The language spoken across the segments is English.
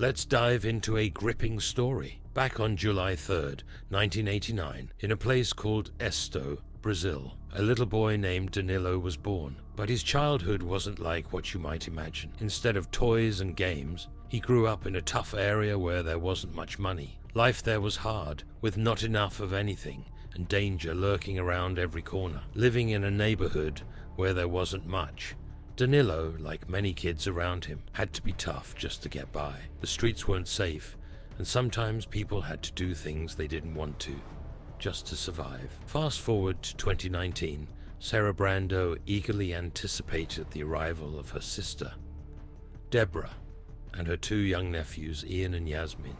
Let's dive into a gripping story. Back on July 3rd, 1989, in a place called Esto, Brazil, a little boy named Danilo was born. But his childhood wasn't like what you might imagine. Instead of toys and games, he grew up in a tough area where there wasn't much money. Life there was hard, with not enough of anything, and danger lurking around every corner. Living in a neighborhood where there wasn't much, Danilo, like many kids around him, had to be tough just to get by. The streets weren't safe, and sometimes people had to do things they didn't want to, just to survive. Fast forward to 2019, Sarah Brandao eagerly anticipated the arrival of her sister, Deborah, and her two young nephews, Ian and Yasmin,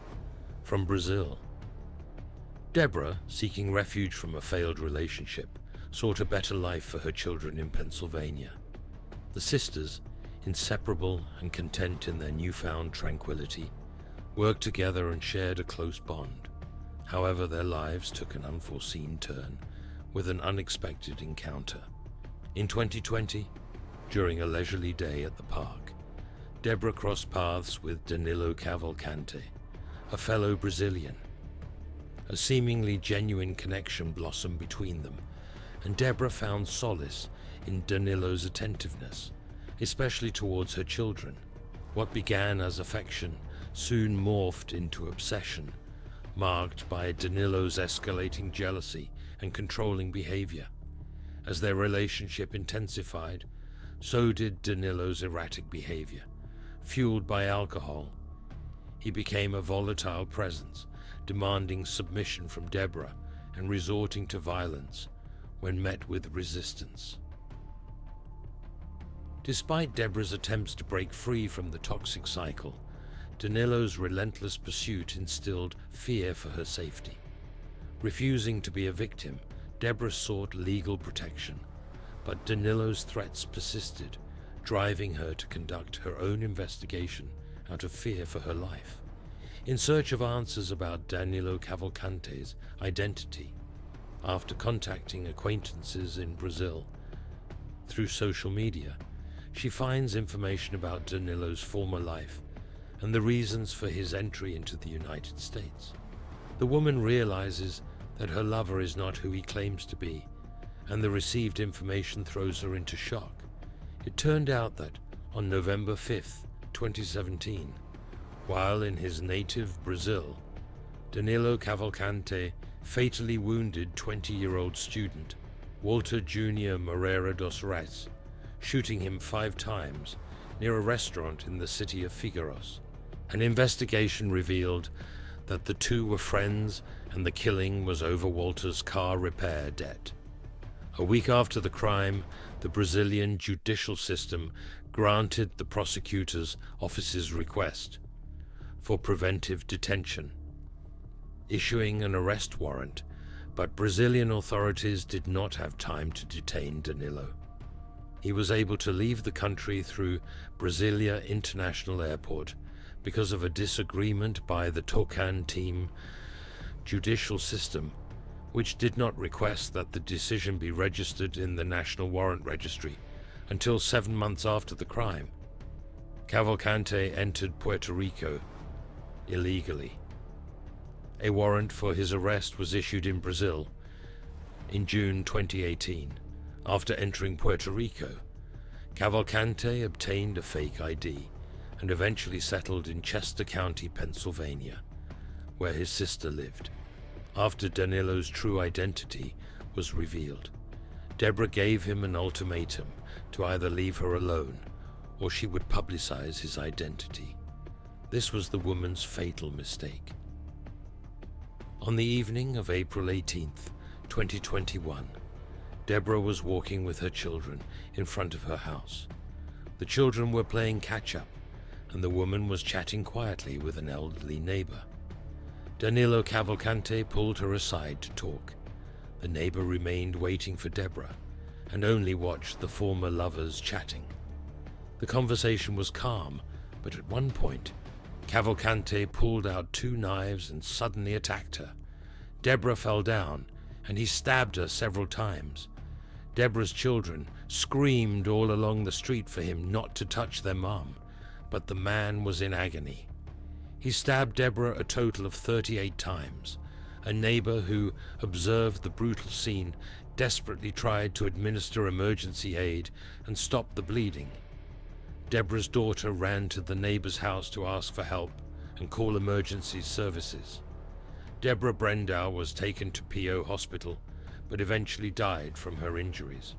from Brazil. Deborah, seeking refuge from a failed relationship, sought a better life for her children in Pennsylvania. The sisters, inseparable and content in their newfound tranquility, worked together and shared a close bond. However, their lives took an unforeseen turn with an unexpected encounter. In 2020, during a leisurely day at the park, Deborah crossed paths with Danilo Cavalcante, a fellow Brazilian. A seemingly genuine connection blossomed between them, and Deborah found solace in Danilo's attentiveness, especially towards her children. What began as affection soon morphed into obsession, marked by Danilo's escalating jealousy and controlling behavior. As their relationship intensified, so did Danilo's erratic behavior. Fueled by alcohol, he became a volatile presence, demanding submission from Deborah and resorting to violence when met with resistance. Despite Deborah's attempts to break free from the toxic cycle, Danilo's relentless pursuit instilled fear for her safety. Refusing to be a victim, Deborah sought legal protection, but Danilo's threats persisted, driving her to conduct her own investigation out of fear for her life. In search of answers about Danilo Cavalcante's identity, after contacting acquaintances in Brazil through social media, she finds information about Danilo's former life and the reasons for his entry into the United States. The woman realizes that her lover is not who he claims to be, and the received information throws her into shock. It turned out that on November 5th, 2017, while in his native Brazil, Danilo Cavalcante fatally wounded 20-year-old student Walter Jr. Moreira dos Reis, shooting him 5 times near a restaurant in the city of Figueros. An investigation revealed that the two were friends and the killing was over Walter's car repair debt. A week after the crime, the Brazilian judicial system granted the prosecutor's office's request for preventive detention, issuing an arrest warrant, but Brazilian authorities did not have time to detain Danilo. He was able to leave the country through Brasilia International Airport because of a disagreement by the Tocantins judicial system, which did not request that the decision be registered in the National Warrant Registry until 7 months after the crime. Cavalcante entered Puerto Rico illegally. A warrant for his arrest was issued in Brazil in June 2018. After entering Puerto Rico, Cavalcante obtained a fake ID and eventually settled in Chester County, Pennsylvania, where his sister lived. After Danilo's true identity was revealed, Deborah gave him an ultimatum to either leave her alone or she would publicize his identity. This was the woman's fatal mistake. On the evening of April 18th, 2021, Deborah was walking with her children in front of her house. The children were playing catch-up, and the woman was chatting quietly with an elderly neighbor. Danilo Cavalcante pulled her aside to talk. The neighbor remained waiting for Deborah, and only watched the former lovers chatting. The conversation was calm, but at one point, Cavalcante pulled out 2 knives and suddenly attacked her. Deborah fell down, and he stabbed her several times. Deborah's children screamed all along the street for him not to touch their mom, but the man was in agony. He stabbed Deborah a total of 38 times. A neighbor who observed the brutal scene desperately tried to administer emergency aid and stop the bleeding. Deborah's daughter ran to the neighbor's house to ask for help and call emergency services. Deborah Brandao was taken to PO hospital, but eventually died from her injuries.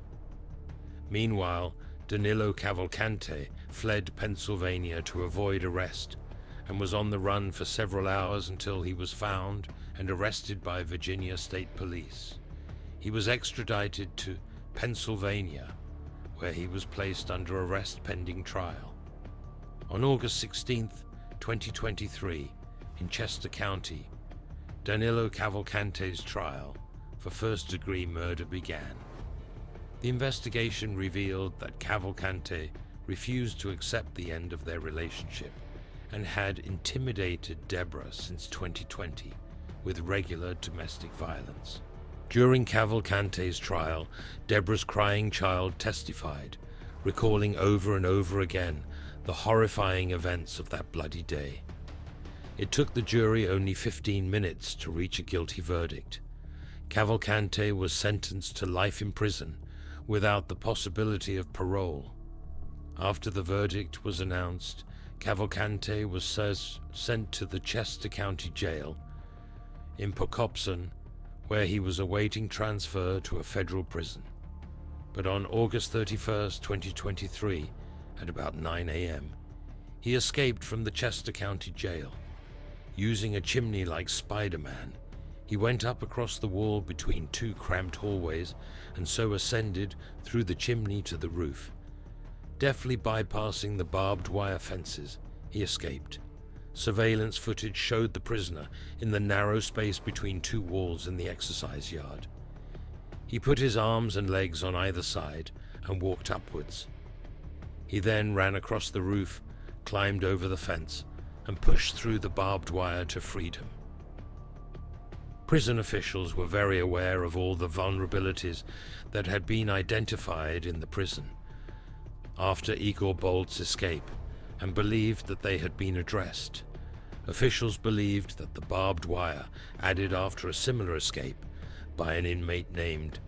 Meanwhile, Danilo Cavalcante fled Pennsylvania to avoid arrest and was on the run for several hours until he was found and arrested by Virginia State Police. He was extradited to Pennsylvania, where he was placed under arrest pending trial. On August 16, 2023, in Chester County, Danilo Cavalcante's trial for first-degree murder began. The investigation revealed that Cavalcante refused to accept the end of their relationship and had intimidated Deborah since 2020 with regular domestic violence. During Cavalcante's trial, Deborah's crying child testified, recalling over and over again the horrifying events of that bloody day. It took the jury only 15 minutes to reach a guilty verdict. Cavalcante was sentenced to life in prison without the possibility of parole. After the verdict was announced, Cavalcante was sent to the Chester County Jail in Poughkeepsie, where he was awaiting transfer to a federal prison. But on August 31, 2023, at about 9 a.m., he escaped from the Chester County Jail. Using a chimney like Spider-Man, he went up across the wall between two cramped hallways and so ascended through the chimney to the roof. Deftly bypassing the barbed wire fences, he escaped. Surveillance footage showed the prisoner in the narrow space between two walls in the exercise yard. He put his arms and legs on either side and walked upwards. He then ran across the roof, climbed over the fence, and pushed through the barbed wire to freedom. Prison officials were very aware of all the vulnerabilities that had been identified in the prison after Igor Bolt's escape, and believed that they had been addressed. Officials believed that the barbed wire added after a similar escape by an inmate named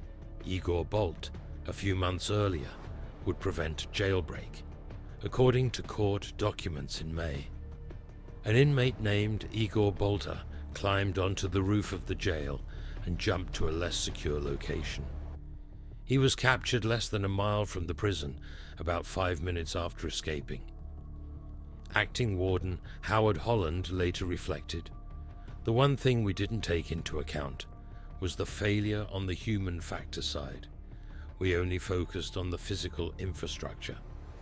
Igor Bolt a few months earlier would prevent jailbreak. According to court documents in May, an inmate named Igor Bolter climbed onto the roof of the jail and jumped to a less secure location. He was captured less than a mile from the prison about 5 minutes after escaping. Acting Warden Howard Holland later reflected, "The one thing we didn't take into account was the failure on the human factor side. We only focused on the physical infrastructure,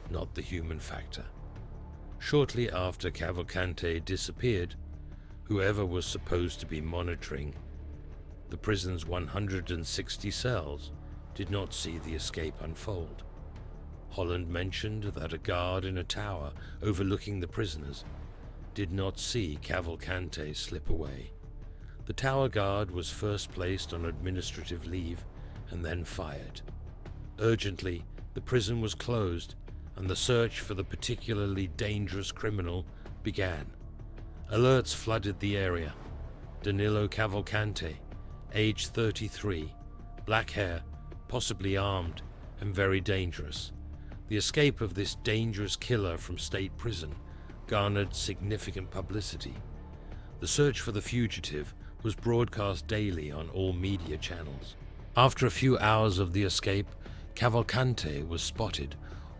not the human factor." Shortly after Cavalcante disappeared, whoever was supposed to be monitoring the prison's 160 cells did not see the escape unfold. Holland mentioned that a guard in a tower overlooking the prisoners did not see Cavalcante slip away. The tower guard was first placed on administrative leave and then fired. Urgently, the prison was closed and the search for the particularly dangerous criminal began. Alerts flooded the area. Danilo Cavalcante, age 33, black hair, possibly armed, and very dangerous. The escape of this dangerous killer from state prison garnered significant publicity. The search for the fugitive was broadcast daily on all media channels. After a few hours of the escape, Cavalcante was spotted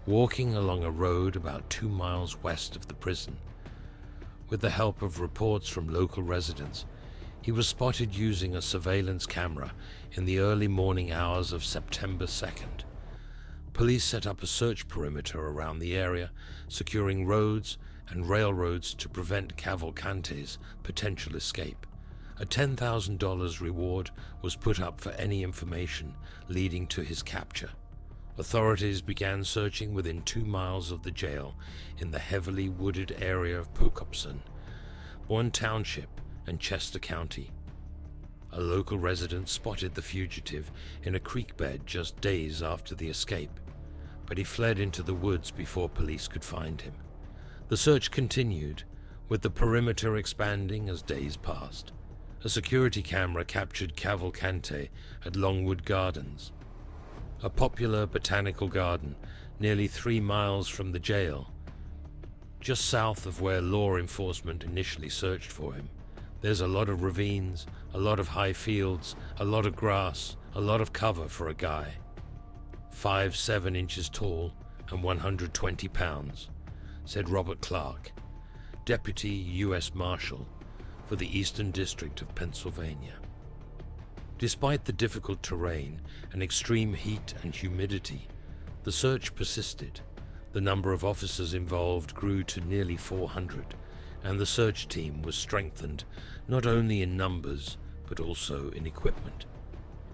walking along a road about 2 miles west of the prison. With the help of reports from local residents, he was spotted using a surveillance camera in the early morning hours of September 2nd. Police set up a search perimeter around the area, securing roads and railroads to prevent Cavalcante's potential escape. A $10,000 reward was put up for any information leading to his capture. Authorities began searching within 2 miles of the jail in the heavily wooded area of Poughkeepsie, Bourne Township, and Chester County. A local resident spotted the fugitive in a creek bed just days after the escape, but he fled into the woods before police could find him. The search continued, with the perimeter expanding as days passed. A security camera captured Cavalcante at Longwood Gardens, a popular botanical garden nearly 3 miles from the jail, just south of where law enforcement initially searched for him. There's a lot of ravines, a lot of high fields, a lot of grass, a lot of cover for a guy. 5'7" inches tall and 120 pounds, said Robert Clark, Deputy U.S. Marshal for the Eastern District of Pennsylvania. Despite the difficult terrain and extreme heat and humidity, the search persisted. The number of officers involved grew to nearly 400, and the search team was strengthened not only in numbers but also in equipment.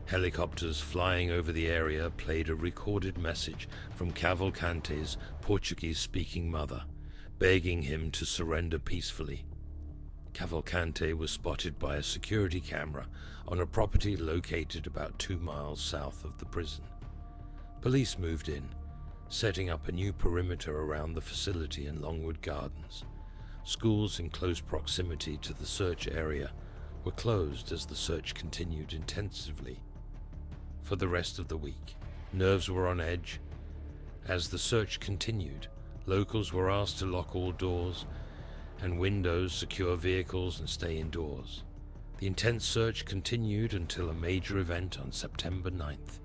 Helicopters flying over the area played a recorded message from Cavalcante's Portuguese-speaking mother, begging him to surrender peacefully. Cavalcante was spotted by a security camera on a property located about 2 miles south of the prison. Police moved in, setting up a new perimeter around the facility in Longwood Gardens. Schools in close proximity to the search area were closed as the search continued intensively. For the rest of the week, nerves were on edge. As the search continued, locals were asked to lock all doors and windows, secure vehicles, and stay indoors. The intense search continued until a major event on September 9th,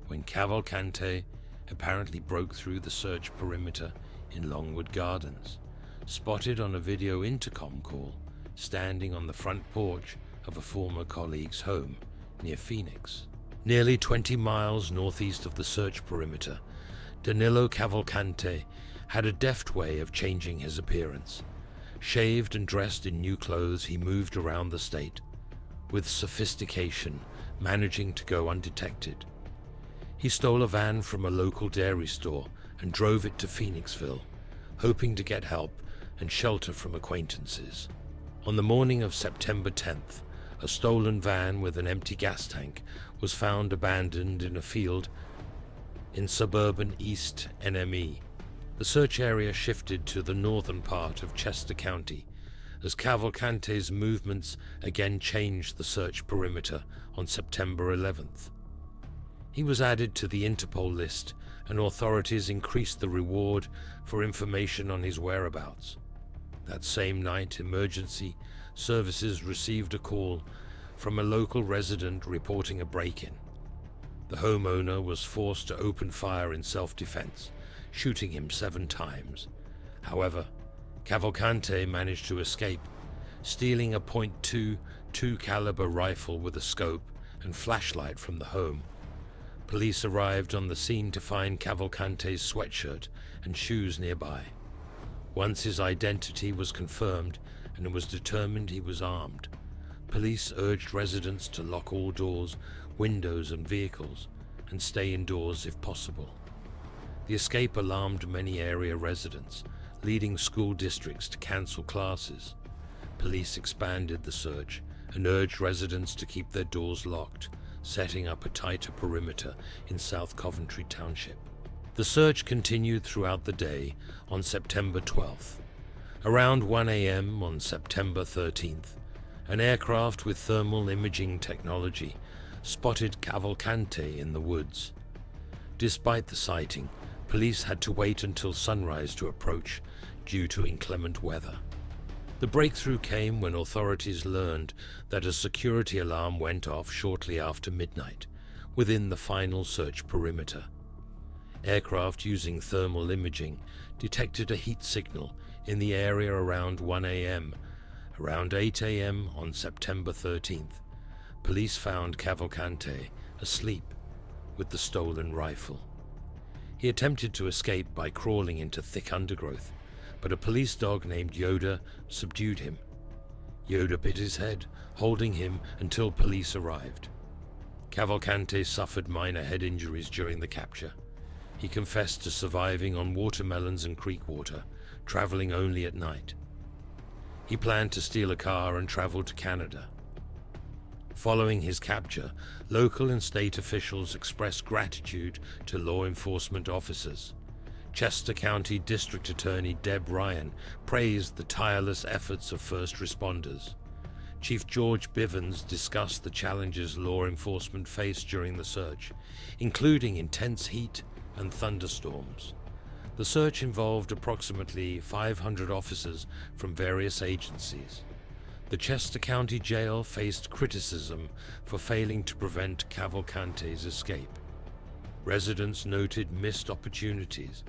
when Cavalcante apparently broke through the search perimeter in Longwood Gardens, spotted on a video intercom call, standing on the front porch of a former colleague's home near Phoenix. Nearly 20 miles northeast of the search perimeter, Danilo Cavalcante had a deft way of changing his appearance. Shaved and dressed in new clothes, he moved around the state, with sophistication, managing to go undetected. He stole a van from a local dairy store and drove it to Phoenixville, hoping to get help and shelter from acquaintances. On the morning of September 10th, a stolen van with an empty gas tank was found abandoned in a field in suburban East NME. The search area shifted to the northern part of Chester County as Cavalcante's movements again changed the search perimeter on September 11th. He was added to the Interpol list, and authorities increased the reward for information on his whereabouts. That same night, emergency services received a call from a local resident reporting a break-in. The homeowner was forced to open fire in self-defense, shooting him 7 times. However, Cavalcante managed to escape, stealing a .22 caliber rifle with a scope and flashlight from the home. Police arrived on the scene to find Cavalcante's sweatshirt and shoes nearby. Once his identity was confirmed and it was determined he was armed, police urged residents to lock all doors, windows, and vehicles and stay indoors if possible. The escape alarmed many area residents, leading school districts to cancel classes. Police expanded the search and urged residents to keep their doors locked, setting up a tighter perimeter in South Coventry Township. The search continued throughout the day on September 12th. Around 1 a.m. on September 13th, an aircraft with thermal imaging technology spotted Cavalcante in the woods. Despite the sighting, police had to wait until sunrise to approach due to inclement weather. The breakthrough came when authorities learned that a security alarm went off shortly after midnight, within the final search perimeter. Aircraft using thermal imaging detected a heat signal in the area around 1 a.m. Around 8 a.m. on September 13th, police found Cavalcante asleep with the stolen rifle. He attempted to escape by crawling into thick undergrowth, but a police dog named Yoda subdued him. Yoda bit his head, holding him until police arrived. Cavalcante suffered minor head injuries during the capture. He confessed to surviving on watermelons and creek water, traveling only at night. He planned to steal a car and travel to Canada. Following his capture, local and state officials expressed gratitude to law enforcement officers. Chester County District Attorney Deb Ryan praised the tireless efforts of first responders. Chief George Bivens discussed the challenges law enforcement faced during the search, including intense heat and thunderstorms. The search involved approximately 500 officers from various agencies. The Chester County Jail faced criticism for failing to prevent Cavalcante's escape. Residents noted missed opportunities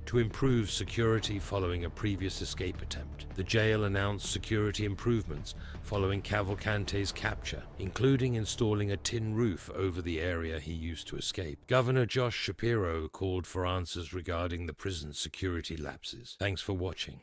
to improve security following a previous escape attempt. The jail announced security improvements following Cavalcante's capture, including installing a tin roof over the area he used to escape. Governor Josh Shapiro called for answers regarding the prison's security lapses. Thanks for watching.